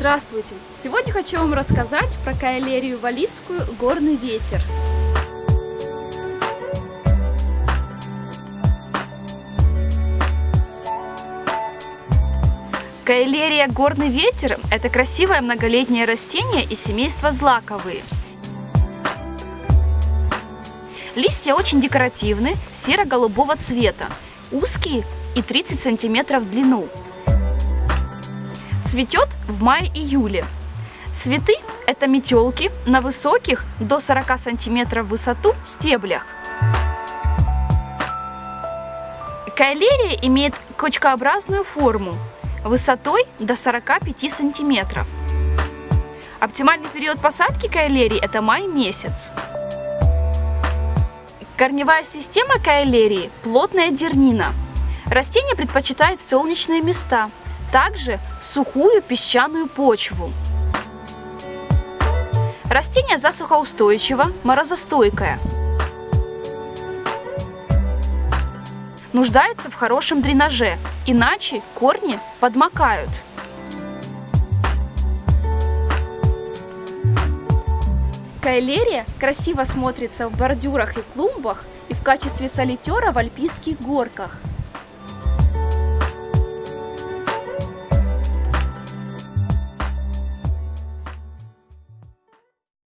Здравствуйте! Сегодня хочу вам рассказать про каэлерию валлийскую «Горный ветер». Каэлерия «Горный ветер» – это красивое многолетнее растение из семейства злаковые. Листья очень декоративны, серо-голубого цвета, узкие и 30 см в длину. Цветет в мае-июле. Цветы – это метелки на высоких до 40 см в высоту стеблях. Каэлерия имеет кочкообразную форму высотой до 45 см. Оптимальный период посадки каэлерии – это май месяц. Корневая система каэлерии – плотная дернина. Растение предпочитает солнечные места, также сухую песчаную почву. Растение засухоустойчиво, морозостойкое. Нуждается в хорошем дренаже, иначе корни подмокают. Каэлерия красиво смотрится в бордюрах и клумбах и в качестве солитера в альпийских горках.